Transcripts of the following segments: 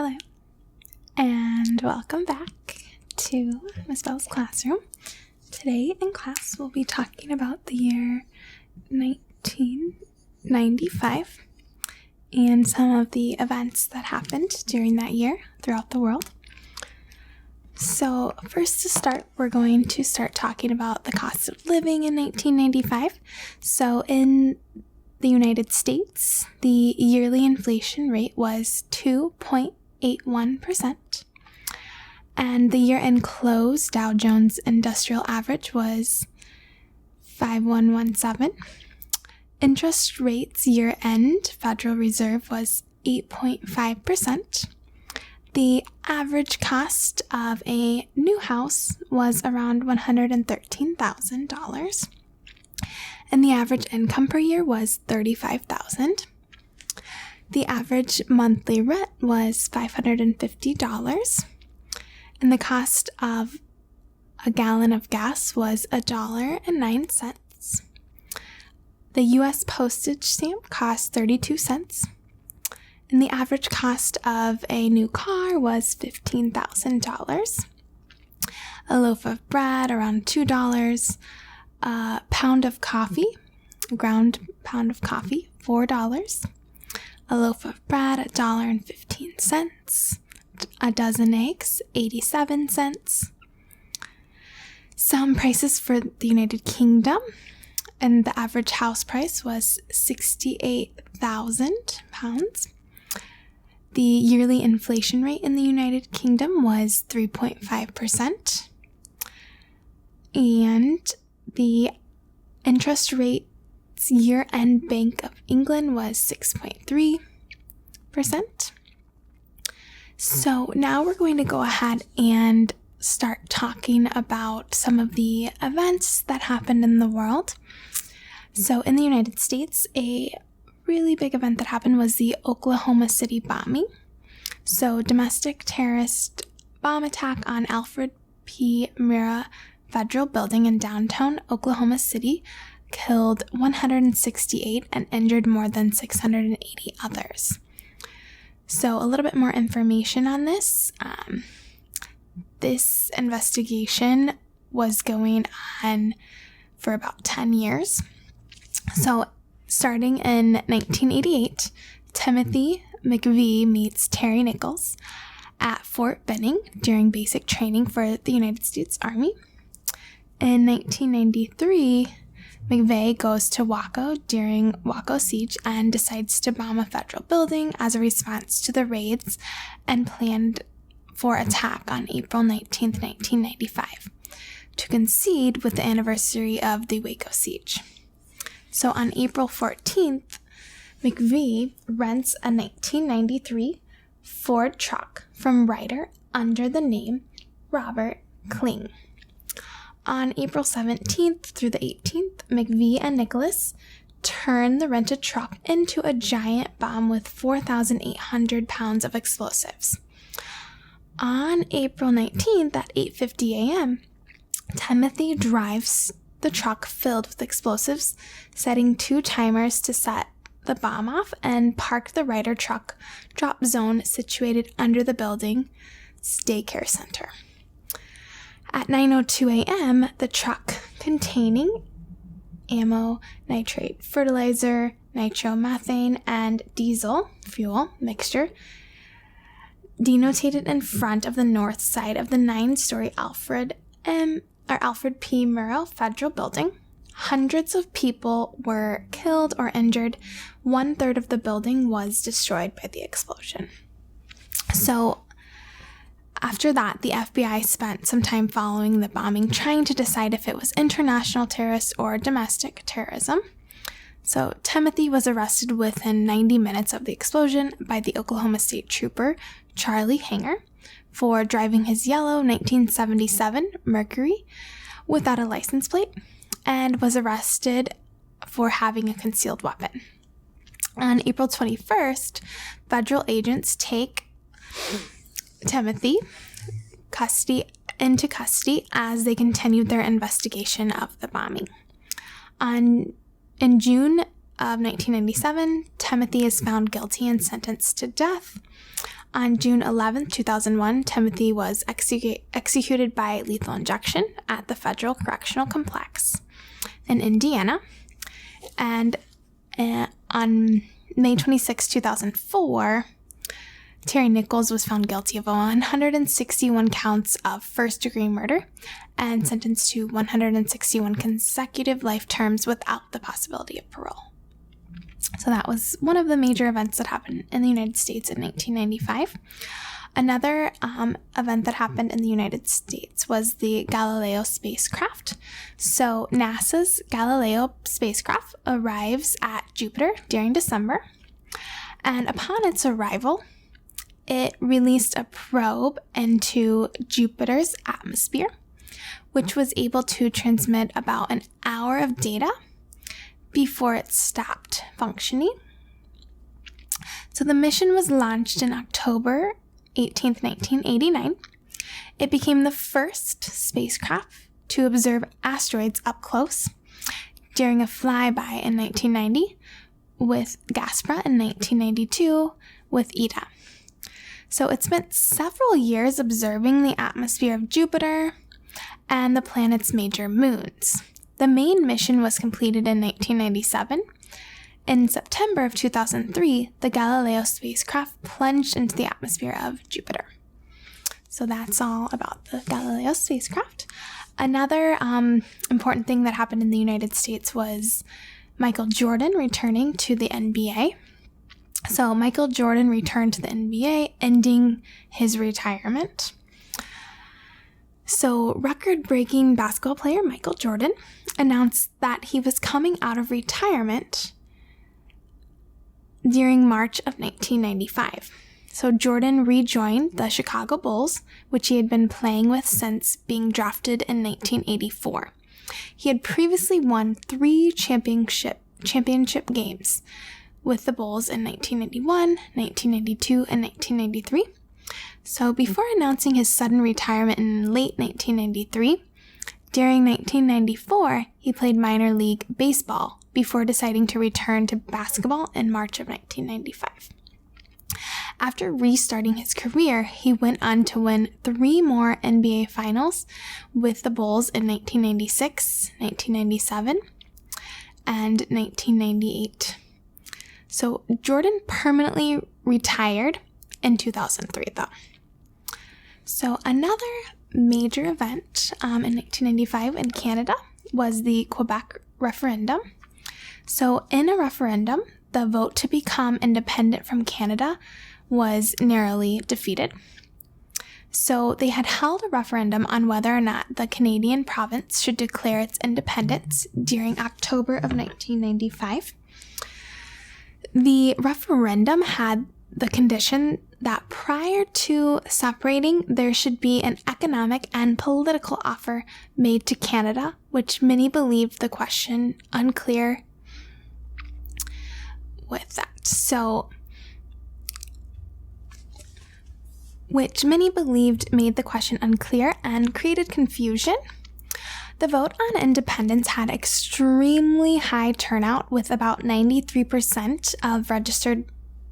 Hello, and welcome back to Miss Bell's classroom. Today in class we'll be talking about the year 1995 and some of the events that happened during that year throughout the world. So first to start, we're going to start talking about the cost of living in 1995. So in the United States, the yearly inflation rate was 2.81%, and the year-end close Dow Jones Industrial Average was 5117. Interest rates year-end Federal Reserve was 8.5%. The average cost of a new house was around $113,000. And the average income per year was $35,000. The average monthly rent was $550, and the cost of a gallon of gas was $1.09. The U.S. postage stamp cost 32 cents, and the average cost of a new car was $15,000. A loaf of bread around $2. A pound of coffee, a ground pound of coffee, $4. A loaf of bread, $1.15. A dozen eggs, 87 cents. Some prices for the United Kingdom, and the average house price was £68,000. The yearly inflation rate in the United Kingdom was 3.5%. And the interest rate's year-end Bank of England was 6.3%. So now we're going to go ahead and start talking about some of the events that happened in the world. So in the United States, a really big event that happened was the Oklahoma City bombing. So domestic terrorist bomb attack on Alfred P. Murrah Federal Building in downtown Oklahoma City killed 168 and injured more than 680 others. So a little bit more information on this. This investigation was going on for about 10 years. So starting in 1988, Timothy McVeigh meets Terry Nichols at Fort Benning during basic training for the United States Army. In 1993, McVeigh goes to Waco during Waco siege and decides to bomb a federal building as a response to the raids and planned for attack on April 19, 1995, to coincide with the anniversary of the Waco siege. So on April 14th, McVeigh rents a 1993 Ford truck from Ryder under the name Robert Kling. On April 17th through the 18th, McVeigh and Nicholas turned the rented truck into a giant bomb with 4,800 pounds of explosives. On April 19th at 8:50 a.m., Timothy drives the truck filled with explosives, setting 2 timers to set the bomb off, and parked the Ryder truck drop zone situated under the building's daycare center. At 9:02 a.m., the truck containing ammo, nitrate, fertilizer, nitromethane, and diesel fuel mixture detonated in front of the north side of the 9-story Alfred P. Murrah Federal Building. Hundreds of people were killed or injured. 1/3 of the building was destroyed by the explosion. So after that, the FBI spent some time following the bombing, trying to decide if it was international terrorist or domestic terrorism. So Timothy was arrested within 90 minutes of the explosion by the Oklahoma State Trooper Charlie Hanger for driving his yellow 1977 Mercury without a license plate, and was arrested for having a concealed weapon. On April 21st, federal agents take Timothy into custody as they continued their investigation of the bombing. In June of 1997, Timothy is found guilty and sentenced to death. On June 11, 2001, Timothy was executed by lethal injection at the Federal Correctional Complex in Indiana. And on May 26, 2004, Terry Nichols was found guilty of 161 counts of first-degree murder and sentenced to 161 consecutive life terms without the possibility of parole. So that was one of the major events that happened in the United States in 1995. Another event that happened in the United States was the Galileo spacecraft. So NASA's Galileo spacecraft arrives at Jupiter during December, and upon its arrival, it released a probe into Jupiter's atmosphere, which was able to transmit about an hour of data before it stopped functioning. So the mission was launched in October 18th, 1989. It became the first spacecraft to observe asteroids up close during a flyby in 1990 with Gaspra, in 1992 with ETA. So it spent several years observing the atmosphere of Jupiter and the planet's major moons. The main mission was completed in 1997. In September of 2003, the Galileo spacecraft plunged into the atmosphere of Jupiter. So that's all about the Galileo spacecraft. Another important thing that happened in the United States was Michael Jordan returning to the NBA. So Michael Jordan returned to the NBA, ending his retirement. So record-breaking basketball player Michael Jordan announced that he was coming out of retirement during March of 1995. So Jordan rejoined the Chicago Bulls, which he had been playing with since being drafted in 1984. He had previously won 3 championship games with the Bulls in 1991, 1992, and 1993. So before announcing his sudden retirement in late 1993, during 1994, he played minor league baseball before deciding to return to basketball in March of 1995. After restarting his career, he went on to win 3 more NBA Finals with the Bulls in 1996, 1997, and 1998. So Jordan permanently retired in 2003, though. So another major event in 1995 in Canada was the Quebec Referendum. So in a referendum, the vote to become independent from Canada was narrowly defeated. So they had held a referendum on whether or not the Canadian province should declare its independence during October of 1995. The referendum had the condition that prior to separating, there should be an economic and political offer made to Canada, which many believed the question unclear with that. So, which many believed made the question unclear and created confusion. The vote on independence had extremely high turnout, with about 93% of registered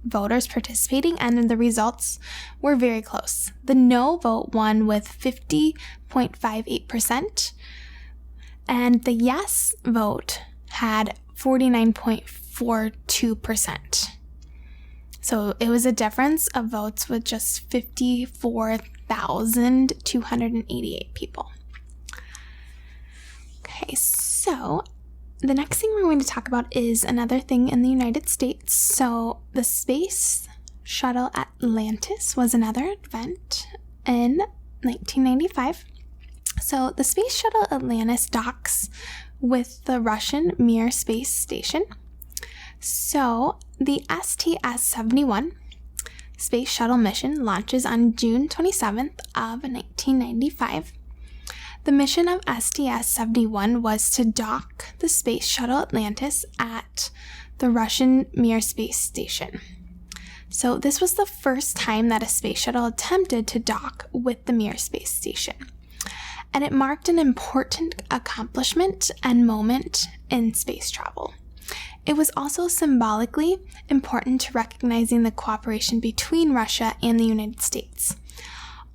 voters participating, and the results were very close. The no vote won with 50.58%, and the yes vote had 49.42%. So it was a difference of votes with just 54,288 people. Okay, so the next thing we're going to talk about is another thing in the United States. So the Space Shuttle Atlantis was another event in 1995. So the Space Shuttle Atlantis docks with the Russian Mir space station. So the STS-71 Space Shuttle mission launches on June 27th of 1995. The mission of STS-71 was to dock the Space Shuttle Atlantis at the Russian Mir space station. So this was the first time that a space shuttle attempted to dock with the Mir space station. And it marked an important accomplishment and moment in space travel. it was also symbolically important to recognizing the cooperation between Russia and the United States.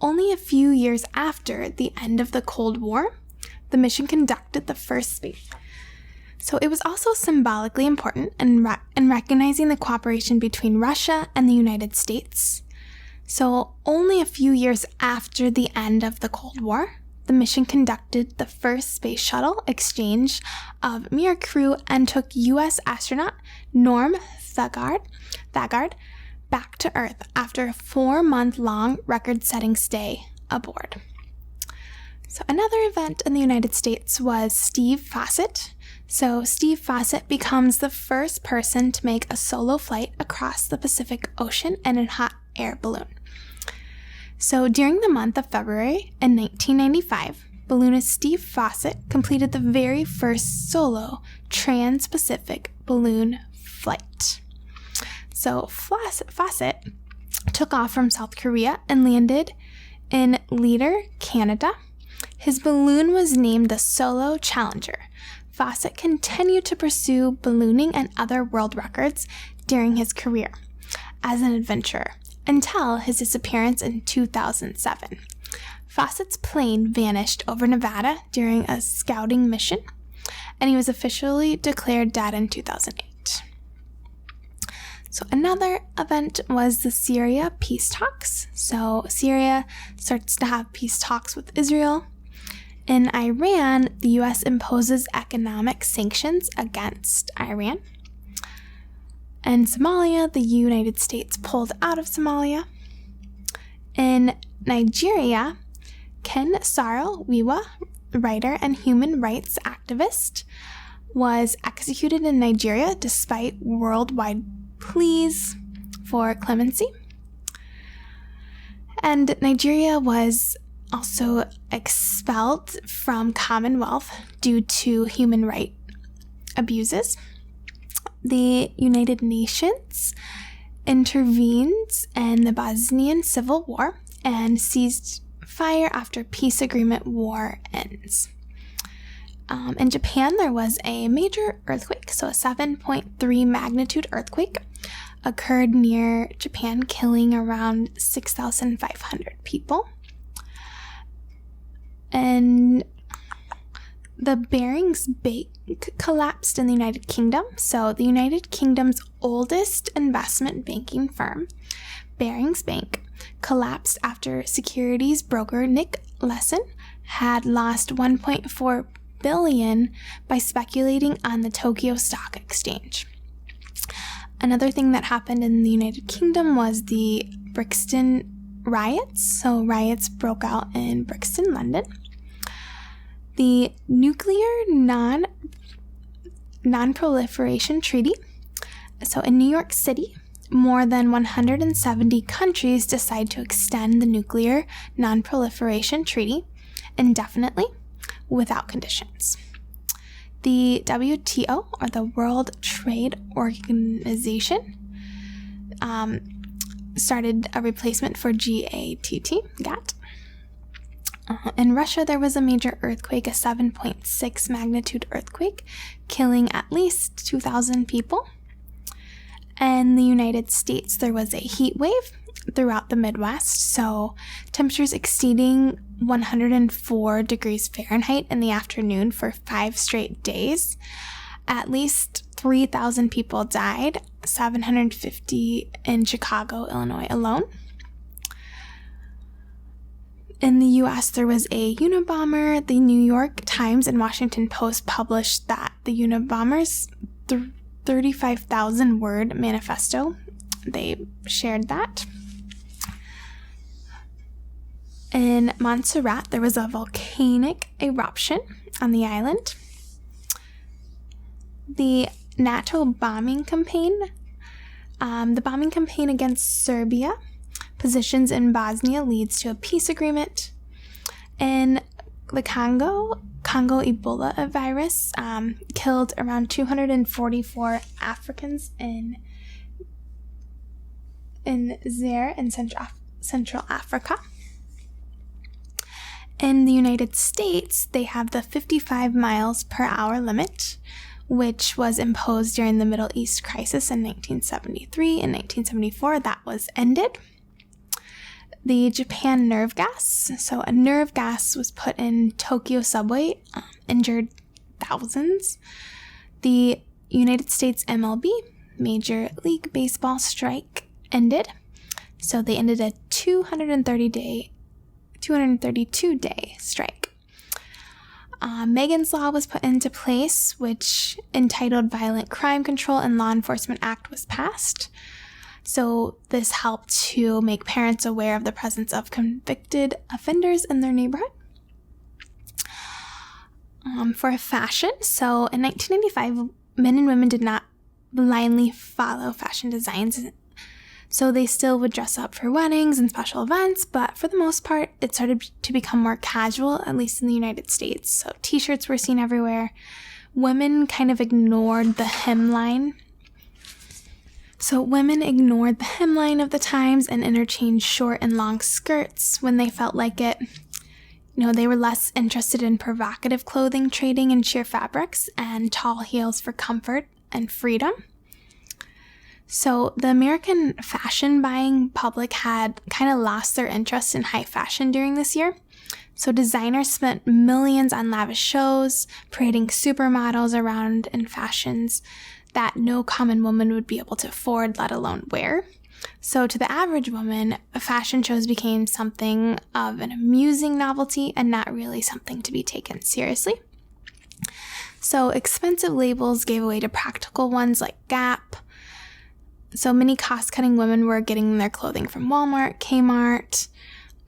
Only a few years after the end of the Cold War, the mission conducted the first space. So it was also symbolically important in recognizing the cooperation between Russia and the United States. So only a few years after the end of the Cold War, the mission conducted the first space shuttle exchange of mere crew and took U.S. astronaut Norm Thagard back to Earth after a 4-month-long record-setting stay aboard. So another event in the United States was Steve Fossett. So Steve Fossett becomes the first person to make a solo flight across the Pacific Ocean in a hot air balloon. So during the month of February in 1995, balloonist Steve Fossett completed the very first solo trans-Pacific balloon flight. So Fossett took off from South Korea and landed in Leader, Canada. His balloon was named the Solo Challenger. Fossett continued to pursue ballooning and other world records during his career as an adventurer until his disappearance in 2007. Fossett's plane vanished over Nevada during a scouting mission, and he was officially declared dead in 2008. So another event was the Syria peace talks. So Syria starts to have peace talks with Israel. In Iran, the U.S. imposes economic sanctions against Iran. In Somalia, the United States pulled out of Somalia. In Nigeria, Ken Saro-Wiwa, writer and human rights activist, was executed in Nigeria despite worldwide pleas for clemency. And Nigeria was also expelled from Commonwealth due to human rights abuses. The United Nations intervened in the Bosnian Civil War and ceased fire after peace agreement war ends. In Japan, there was a major earthquake, so a 7.3 magnitude earthquake occurred near Japan, killing around 6,500 people. And the Barings Bank collapsed in the United Kingdom. So the United Kingdom's oldest investment banking firm, Barings Bank, collapsed after securities broker Nick Leeson had lost $1.4 billion by speculating on the Tokyo Stock Exchange. Another thing that happened in the United Kingdom was the Brixton riots. So riots broke out in Brixton, London. The Nuclear Non-Proliferation Treaty. So in New York City, more than 170 countries decide to extend the Nuclear Non-Proliferation Treaty indefinitely without conditions. The WTO, or the World Trade Organization, started a replacement for GATT. In Russia, there was a major earthquake, a 7.6 magnitude earthquake, killing at least 2,000 people. In the United States, there was a heat wave throughout the Midwest, so temperatures exceeding 104 degrees Fahrenheit in the afternoon for 5 straight days. At least 3,000 people died, 750 in Chicago, Illinois alone. In the U.S., there was a Unabomber. The New York Times and Washington Post published that the Unabomber's 35,000-word manifesto. They shared that. In Montserrat, there was a volcanic eruption on the island. The NATO bombing campaign, the bombing campaign against Serbia positions in Bosnia leads to a peace agreement. In the Congo Ebola virus killed around 244 Africans in Zaire in Central Africa. In the United States, they have the 55 miles per hour limit, which was imposed during the Middle East crisis in 1973 and 1974. That was ended. The Japan nerve gas. So a nerve gas was put in Tokyo subway, injured thousands. The United States MLB, Major League Baseball strike, ended. So they ended a 232-day strike. Megan's Law was put into place, which entitled Violent Crime Control and Law Enforcement Act was passed. So this helped to make parents aware of the presence of convicted offenders in their neighborhood. For fashion, so in 1995, men and women did not blindly follow fashion designs. So they still would dress up for weddings and special events, but for the most part, it started to become more casual, at least in the United States. So t-shirts were seen everywhere. Women kind of ignored the hemline. So women ignored the hemline of the times and interchanged short and long skirts when they felt like it. They were less interested in provocative clothing, trading in sheer fabrics, and tall heels for comfort and freedom. So the American fashion buying public had kind of lost their interest in high fashion during this year. So designers spent millions on lavish shows, parading supermodels around in fashions that no common woman would be able to afford, let alone wear. So to the average woman, fashion shows became something of an amusing novelty and not really something to be taken seriously. So expensive labels gave way to practical ones like Gap. So many cost-cutting women were getting their clothing from Walmart, Kmart.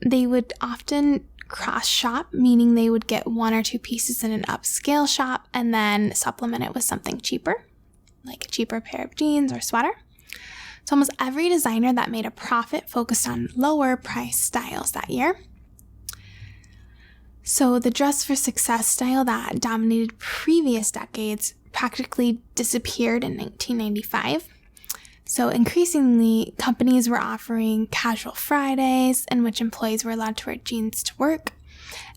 They would often cross-shop, meaning they would get one or two pieces in an upscale shop and then supplement it with something cheaper, like a cheaper pair of jeans or sweater. So almost every designer that made a profit focused on lower price styles that year. So the dress for success style that dominated previous decades practically disappeared in 1995. So increasingly, companies were offering casual Fridays in which employees were allowed to wear jeans to work.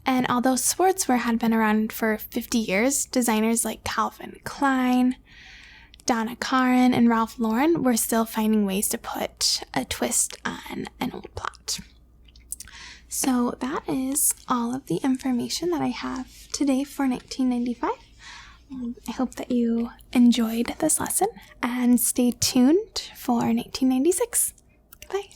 And although sportswear had been around for 50 years, designers like Calvin Klein, Donna Karan, and Ralph Lauren were still finding ways to put a twist on an old plot. So that is all of the information that I have today for 1995. I hope that you enjoyed this lesson and stay tuned for 1996. Goodbye.